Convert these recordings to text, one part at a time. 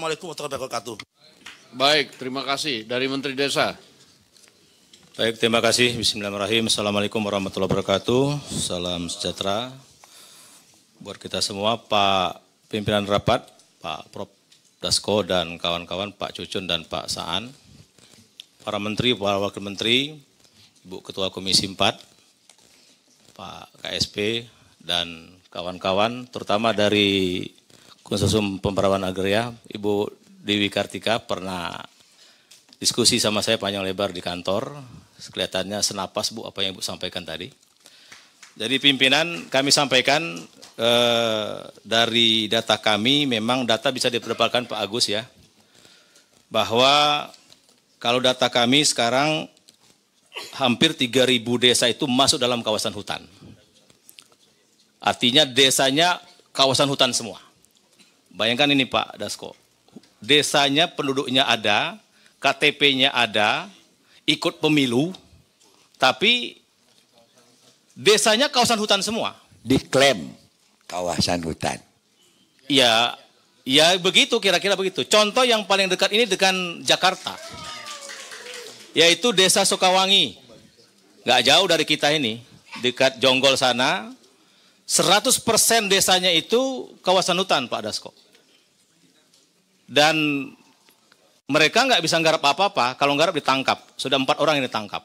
Assalamualaikum warahmatullahi wabarakatuh. Baik, terima kasih. Dari Menteri Desa. Baik, terima kasih. Bismillahirrahmanirrahim. Assalamualaikum warahmatullahi wabarakatuh. Salam sejahtera buat kita semua, Pak Pimpinan Rapat, Pak Prof. Dasko dan kawan-kawan, Pak Cucun dan Pak Saan, para Menteri, para Wakil Menteri, Ibu Ketua Komisi 4, Pak KSP, dan kawan-kawan, terutama dari Konsorsium Pemerawan Agraria, Ibu Dewi Kartika pernah diskusi sama saya panjang lebar di kantor. Kelihatannya senapas Bu apa yang Ibu sampaikan tadi. Jadi pimpinan kami sampaikan dari data kami, memang data bisa didapatkan Pak Agus ya, bahwa kalau data kami sekarang hampir 3.000 desa itu masuk dalam kawasan hutan. Artinya desanya kawasan hutan semua. Bayangkan ini Pak Dasko. Desanya penduduknya ada, KTP-nya ada, ikut pemilu, tapi desanya kawasan hutan semua. Diklaim kawasan hutan. Ya, ya begitu, kira-kira begitu. Contoh yang paling dekat ini dengan Jakarta, yaitu Desa Sukawangi. Nggak jauh dari kita ini, dekat Jonggol sana, 100% desanya itu kawasan hutan Pak Dasko. Dan mereka nggak bisa nggarap apa-apa, kalau nggarap ditangkap. Sudah 4 orang yang ditangkap.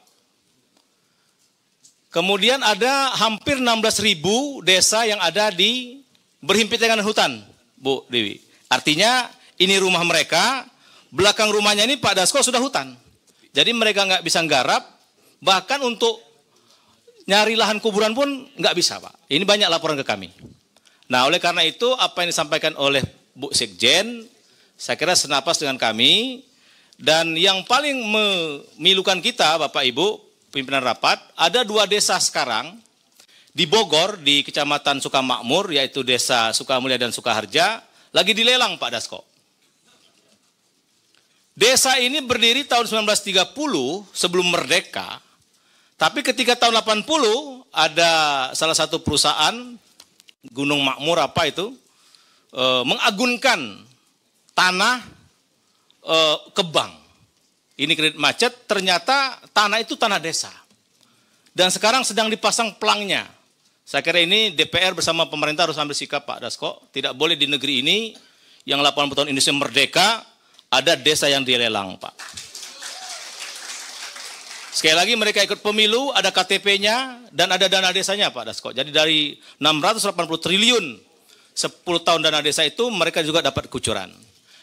Kemudian ada hampir 16.000 desa yang ada di berhimpit dengan hutan, Bu Dewi. Artinya ini rumah mereka, belakang rumahnya ini Pak Dasko sudah hutan. Jadi mereka nggak bisa nggarap, bahkan untuk nyari lahan kuburan pun nggak bisa Pak. Ini banyak laporan ke kami. Nah oleh karena itu apa yang disampaikan oleh Bu Sekjen, saya kira senapas dengan kami, dan yang paling memilukan kita Bapak Ibu, pimpinan rapat, ada 2 desa sekarang di Bogor, di Kecamatan Sukamakmur, yaitu Desa Sukamulya dan Sukaharja, lagi dilelang Pak Dasko. Desa ini berdiri tahun 1930 sebelum merdeka, tapi ketika tahun 80 ada salah satu perusahaan, Gunung Makmur apa itu, mengagunkan tanah ke bank. Ini kredit macet, ternyata tanah itu tanah desa. Dan sekarang sedang dipasang pelangnya. Saya kira ini DPR bersama pemerintah harus ambil sikap Pak Dasko. Tidak boleh di negeri ini yang 80 tahun Indonesia merdeka, ada desa yang dilelang Pak. Sekali lagi mereka ikut pemilu, ada KTP-nya, dan ada dana desanya Pak Dasko. Jadi dari 680 triliun 10 tahun dana desa itu mereka juga dapat kucuran.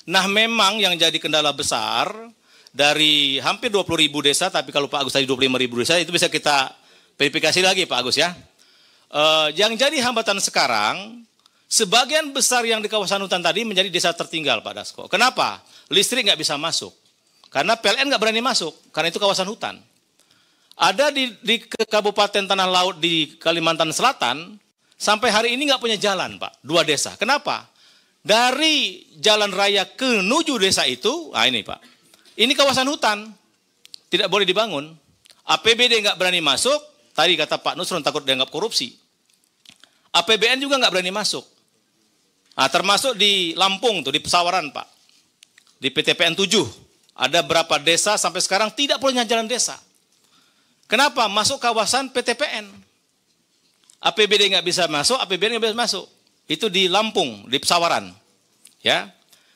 Nah memang yang jadi kendala besar dari hampir 20.000 desa, tapi kalau Pak Agus tadi 25.000 desa, itu bisa kita verifikasi lagi Pak Agus ya. Yang jadi hambatan sekarang, sebagian besar yang di kawasan hutan tadi menjadi desa tertinggal Pak Dasko. Kenapa? Listrik nggak bisa masuk. Karena PLN nggak berani masuk, karena itu kawasan hutan. Ada di Kabupaten Tanah Laut di Kalimantan Selatan, sampai hari ini nggak punya jalan Pak, 2 desa. Kenapa? Dari jalan raya ke menuju desa itu, nah ini Pak, ini kawasan hutan, tidak boleh dibangun. APBD nggak berani masuk, tadi kata Pak Nusron takut dianggap korupsi. APBN juga nggak berani masuk. Nah, termasuk di Lampung tuh, di Pesawaran Pak, di PTPN 7, ada berapa desa sampai sekarang tidak punya jalan desa. Kenapa? Masuk kawasan PTPN. APBD nggak bisa masuk, APBN nggak bisa masuk. Itu di Lampung, di Pesawaran. Ya.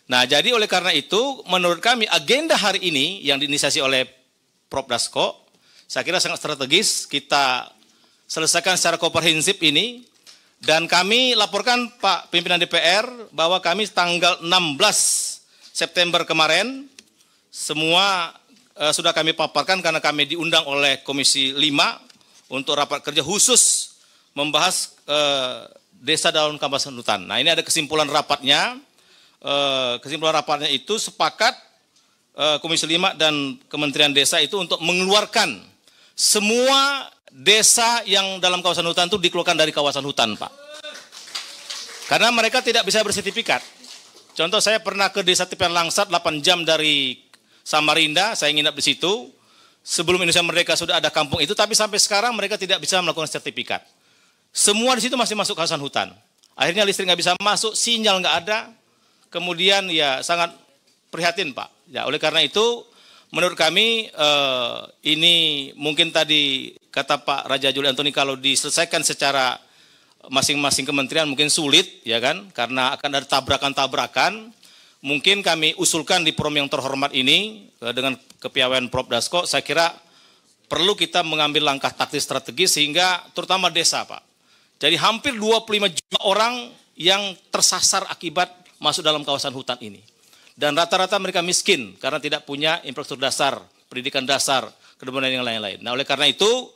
Nah, jadi oleh karena itu, menurut kami agenda hari ini yang diinisiasi oleh Prof. Dasko, saya kira sangat strategis, kita selesaikan secara komprehensif ini, dan kami laporkan Pak Pimpinan DPR bahwa kami tanggal 16 September kemarin, semua sudah kami paparkan karena kami diundang oleh Komisi 5 untuk rapat kerja khusus membahas desa dalam kawasan hutan. Nah ini ada kesimpulan rapatnya. Kesimpulan rapatnya itu sepakat Komisi 5 dan Kementerian Desa itu untuk mengeluarkan semua desa yang dalam kawasan hutan itu dikeluarkan dari kawasan hutan Pak. Karena mereka tidak bisa bersertifikat. Contoh saya pernah ke desa Tepian Langsat 8 jam dari Samarinda, saya nginap di situ. Sebelum Indonesia Merdeka sudah ada kampung itu, tapi sampai sekarang mereka tidak bisa melakukan sertifikat. Semua di situ masih masuk kawasan hutan. Akhirnya listrik nggak bisa masuk, sinyal nggak ada. Kemudian ya sangat prihatin Pak. Ya, oleh karena itu menurut kami ini mungkin tadi kata Pak Raja Juli Antoni kalau diselesaikan secara masing-masing kementerian mungkin sulit ya kan, karena akan ada tabrakan-tabrakan. Mungkin kami usulkan di forum yang terhormat ini dengan kepiawaian Prof. Dasko, saya kira perlu kita mengambil langkah taktis strategis sehingga terutama desa Pak. Jadi hampir 25 juta orang yang tersasar akibat masuk dalam kawasan hutan ini. Dan rata-rata mereka miskin karena tidak punya infrastruktur dasar, pendidikan dasar, kemudian yang lain-lain. Nah oleh karena itu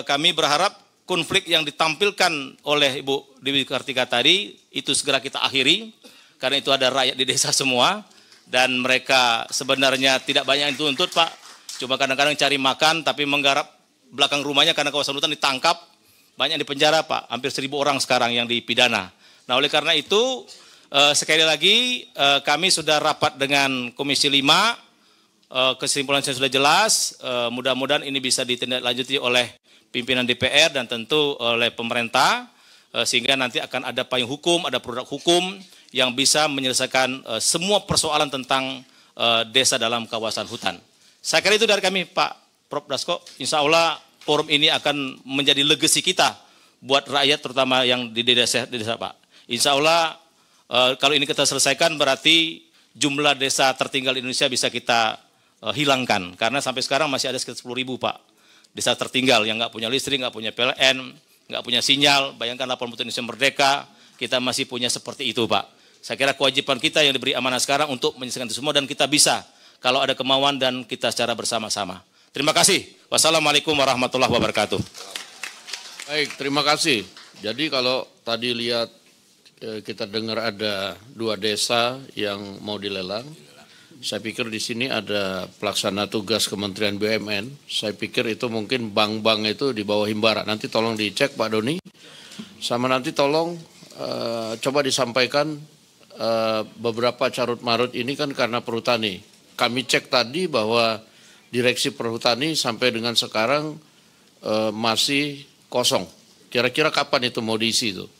kami berharap konflik yang ditampilkan oleh Ibu Dewi Kartika tadi itu segera kita akhiri. Karena itu ada rakyat di desa semua dan mereka sebenarnya tidak banyak yang dituntut Pak. Cuma kadang-kadang cari makan tapi menggarap belakang rumahnya karena kawasan hutan ditangkap. Banyak di penjara Pak, hampir 1.000 orang sekarang yang dipidana. Nah oleh karena itu sekali lagi kami sudah rapat dengan Komisi 5, kesimpulan saya sudah jelas, mudah-mudahan ini bisa ditindaklanjuti oleh pimpinan DPR dan tentu oleh pemerintah, sehingga nanti akan ada payung hukum, ada produk hukum yang bisa menyelesaikan semua persoalan tentang desa dalam kawasan hutan. Saya kira itu dari kami Pak Prof. Dasko, insya Allah forum ini akan menjadi legacy kita buat rakyat terutama yang di desa Pak. Insya Allah kalau ini kita selesaikan berarti jumlah desa tertinggal di Indonesia bisa kita hilangkan. Karena sampai sekarang masih ada sekitar 10.000 Pak. Desa tertinggal yang nggak punya listrik, nggak punya PLN, nggak punya sinyal. Bayangkan 80 Indonesia merdeka, kita masih punya seperti itu Pak. Saya kira kewajiban kita yang diberi amanah sekarang untuk menyelesaikan itu semua dan kita bisa kalau ada kemauan dan kita secara bersama-sama. Terima kasih. Wassalamualaikum warahmatullahi wabarakatuh. Baik, terima kasih. Jadi kalau tadi lihat kita dengar ada 2 desa yang mau dilelang. Saya pikir di sini ada pelaksana tugas Kementerian BUMN. Saya pikir itu mungkin bank-bank itu di bawah Himbara. Nanti tolong dicek Pak Doni. Sama nanti tolong coba disampaikan beberapa carut-marut ini kan karena perhutani. Kami cek tadi bahwa Direksi Perhutani sampai dengan sekarang masih kosong. Kira-kira kapan itu mau diisi itu?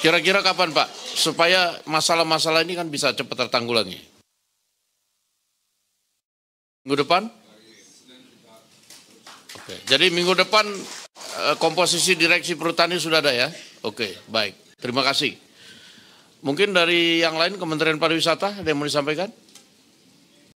Kira-kira kapan Pak? Supaya masalah-masalah ini kan bisa cepat tertanggulangi. Minggu depan? Oke. Jadi minggu depan komposisi Direksi Perhutani sudah ada ya? Oke, baik. Terima kasih. Mungkin dari yang lain Kementerian Pariwisata ada yang mau disampaikan?